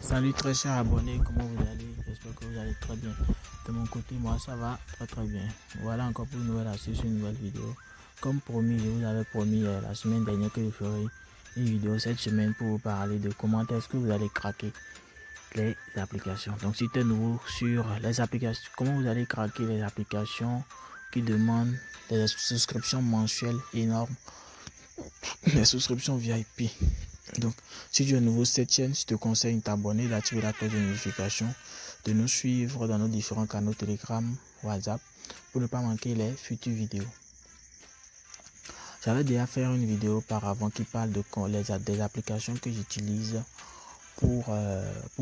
Salut très chers abonnés, comment vous allez? J'espère que vous allez très bien. De mon côté, moi ça va très bien. Voilà encore pour une nouvelle astuce, une nouvelle vidéo. Comme promis, je vous avais promis la semaine dernière que je ferai une vidéo cette semaine pour vous parler de comment est-ce que vous allez craquer les applications. Donc si tu es nouveau sur les applications, comment vous allez craquer les applications qui demandent des souscriptions mensuelles énormes, des souscriptions VIP. Donc, si tu es nouveau cette chaîne, je te conseille de t'abonner, d'activer la cloche de notification, de nous suivre dans nos différents canaux Telegram, WhatsApp, pour ne pas manquer les futures vidéos. J'avais déjà fait une vidéo auparavant qui parle des applications que j'utilise pour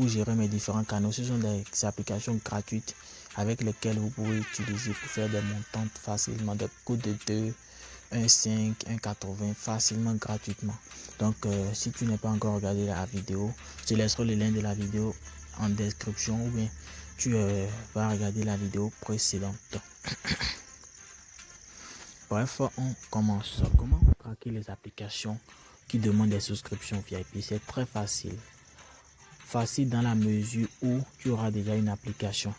gérer mes différents canaux. Ce sont des applications gratuites avec lesquelles vous pouvez utiliser pour faire des montants facilement, des coûts de 2, 1,5, 1,80 facilement gratuitement. Donc si tu n'as pas encore regardé la vidéo, je te laisserai le lien de la vidéo en description ou bien tu vas regarder la vidéo précédente. Bref, on commence. Comment craquer les applications qui demandent des souscriptions VIP? C'est très facile. Facile dans la mesure où tu auras déjà une application.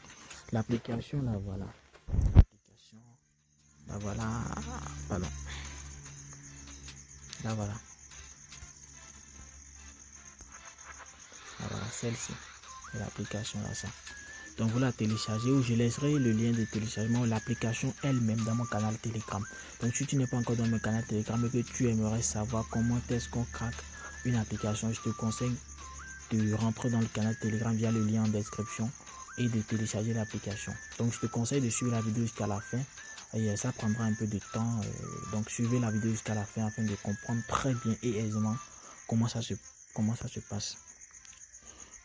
L'application, la voilà. L'application, la voilà. Pardon. La voilà. Voilà, celle-ci. C'est l'application là, ça. Donc vous la téléchargez ou je laisserai le lien de téléchargement de l'application elle-même dans mon canal Telegram. Donc si tu n'es pas encore dans mon canal Telegram et que tu aimerais savoir comment est-ce qu'on craque une application, je te conseille de rentrer dans le canal Telegram via le lien en description et de télécharger l'application. Donc je te conseille de suivre la vidéo jusqu'à la fin. Et ça prendra un peu de temps. Donc suivez la vidéo jusqu'à la fin afin de comprendre très bien et aisément comment ça se passe.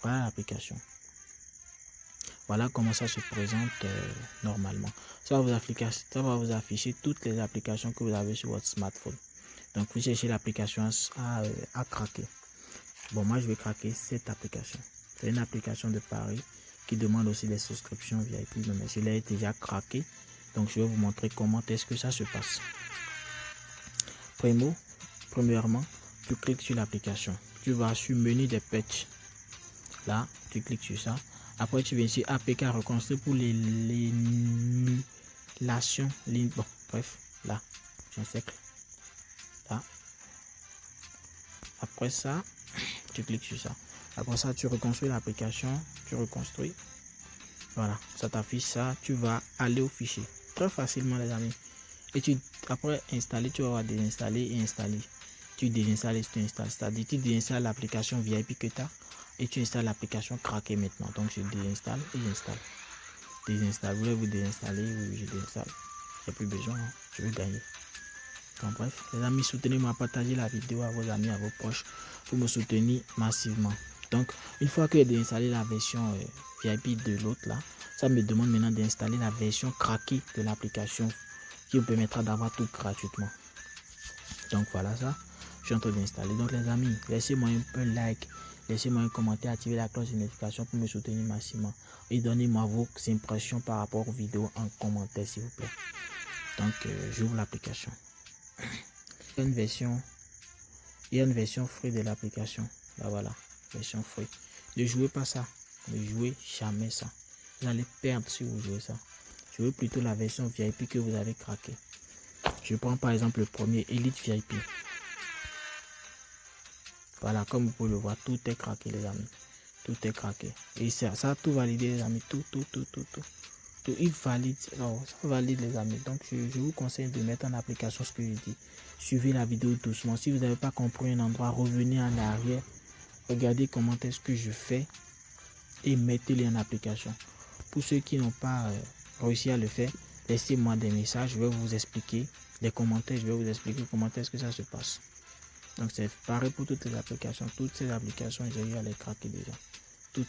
Voilà l'application. Voilà comment ça se présente normalement. Ça va vous afficher toutes les applications que vous avez sur votre smartphone. Donc vous cherchez l'application à craquer. Bon, moi je vais craquer cette application. C'est une application de Paris qui demande aussi des souscriptions VIP. Mais je l'ai déjà craqué. Donc je vais vous montrer comment est-ce que ça se passe. Premièrement, tu cliques sur l'application. Tu vas sur menu des patchs. Là, tu cliques sur ça. Après, tu viens sur APK reconstruire pour l'émulation. Bon, bref, là, j'encercle. Là. Après ça, tu cliques sur ça. Après ça, tu reconstruis l'application. Tu reconstruis. Voilà, ça t'affiche ça. Tu vas aller au fichier. Très facilement, les amis. Et après installer, tu vas désinstaller et installer. Tu désinstalles et tu installes. C'est-à-dire, tu déinstalles l'application VIP que tu as. Et tu installes l'application craquée maintenant. Donc je désinstalle et j'installe. Désinstalle. Vous voulez vous désinstaller? Oui, je désinstalle. J'ai plus besoin. Hein. Je veux gagner. Donc bref, les amis, soutenez-moi, partagez la vidéo à vos amis, à vos proches pour me soutenir massivement. Donc une fois que j'ai déinstallé la version VIP de l'autre là, ça me demande maintenant d'installer la version craquée de l'application qui vous permettra d'avoir tout gratuitement. Donc voilà ça. Je suis en train d'installer. Donc les amis, laissez-moi un like, laissez-moi un commentaire, activez la cloche de notification pour me soutenir massivement. Et donnez-moi vos impressions par rapport aux vidéos en commentaire s'il vous plaît. Donc j'ouvre l'application. Il y a une version free de l'application. Là voilà, version free. Ne jouez pas ça. Ne jouez jamais ça. Vous allez perdre si vous jouez ça. Je veux plutôt la version VIP que vous avez craqué. Je prends par exemple le premier Elite VIP. Voilà, comme vous pouvez le voir, tout est craqué les amis. Tout est craqué. Et ça a tout validé les amis. Tout. Il valide. Oh, ça valide les amis. Donc je vous conseille de mettre en application ce que je dis. Suivez la vidéo doucement. Si vous n'avez pas compris un endroit, revenez en arrière. Regardez comment est-ce que je fais. Et mettez-les en application. Pour ceux qui n'ont pas réussi à le faire, laissez-moi des messages. Je vais vous expliquer. Les commentaires, je vais vous expliquer comment est-ce que ça se passe. Donc c'est pareil pour toutes les applications. Toutes ces applications, j'ai eu à les craquer déjà. Tout.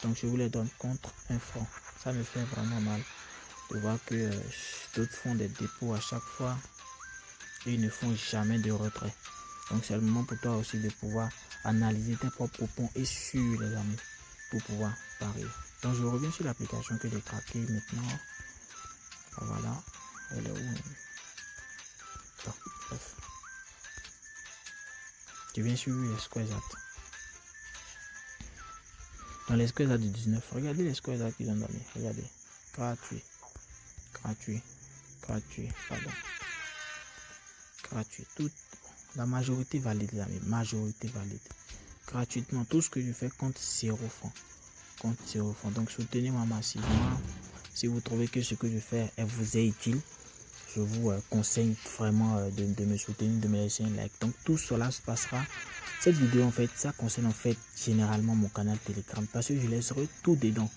Donc je vous les donne contre un franc. Ça me fait vraiment mal de voir que d'autres font des dépôts à chaque fois et ils ne font jamais de retrait. Donc c'est le moment pour toi aussi de pouvoir analyser tes propres points et sur les amis pour pouvoir parier. Donc je reviens sur l'application que j'ai craqué maintenant. Voilà. Elle est où? Donc, bref. Je viens sur les Squaresat. Dans les Squares du 19, regardez les Squares qu'ils ont donné. Regardez. Gratuit. Pardon. Gratuit. Toute la majorité valide, les amis. Majorité valide. Gratuitement. Tout ce que je fais compte 0 francs. Compte 0 francs. Donc soutenez-moi massivement. Si vous trouvez que ce que je fais vous est utile, je vous conseille vraiment de me soutenir, de me laisser un like. Donc tout cela se passera. Cette vidéo en fait, ça concerne en fait généralement mon canal Telegram parce que je laisserai tout dedans.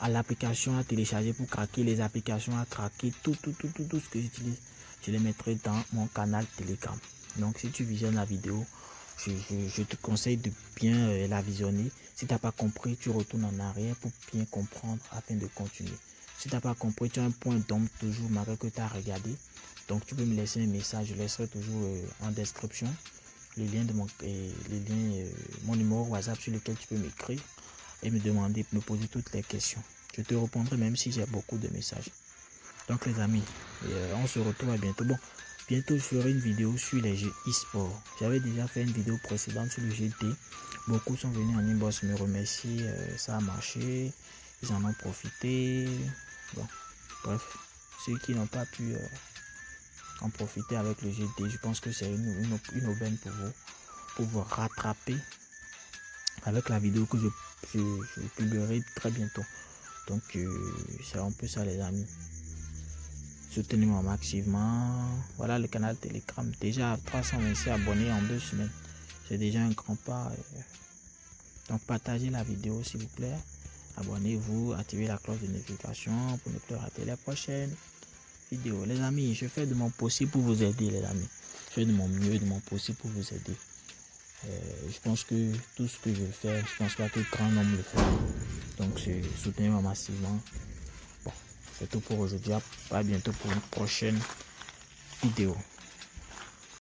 À l'application à télécharger pour craquer, les applications à craquer, tout ce que j'utilise, je les mettrai dans mon canal Telegram. Donc si tu visionnes la vidéo, je te conseille de bien la visionner. Si tu n'as pas compris, tu retournes en arrière pour bien comprendre afin de continuer. Si tu n'as pas compris, tu as un point d'ombre toujours malgré que tu as regardé. Donc tu peux me laisser un message, je laisserai toujours en description le lien de mon numéro WhatsApp sur lequel tu peux m'écrire et me demander, me poser toutes les questions. Je te répondrai même si j'ai beaucoup de messages. Donc les amis, on se retrouve à bientôt. Bon, bientôt je ferai une vidéo sur les jeux e-sport. J'avais déjà fait une vidéo précédente sur le GT. Beaucoup sont venus en inbox me remercier, ça a marché, ils en ont profité. Bon, bref, ceux qui n'ont pas pu en profiter avec le GT, je pense que c'est une aubaine pour vous rattraper avec la vidéo que je publierai très bientôt. Donc c'est un peu ça les amis. Soutenez-moi massivement. Voilà le canal Telegram. Déjà 326 abonnés en 2 semaines. C'est déjà un grand pas. Donc partagez la vidéo s'il vous plaît. Abonnez-vous, activez la cloche de notification pour ne plus rater les prochaines vidéos. Les amis, je fais de mon possible pour vous aider les amis. Je fais de mon mieux, de mon possible pour vous aider. Je pense que tout ce que je fais, je pense pas que grand nombre le fait. Donc soutenez-moi massivement. Bon, c'est tout pour aujourd'hui. À bientôt pour une prochaine vidéo.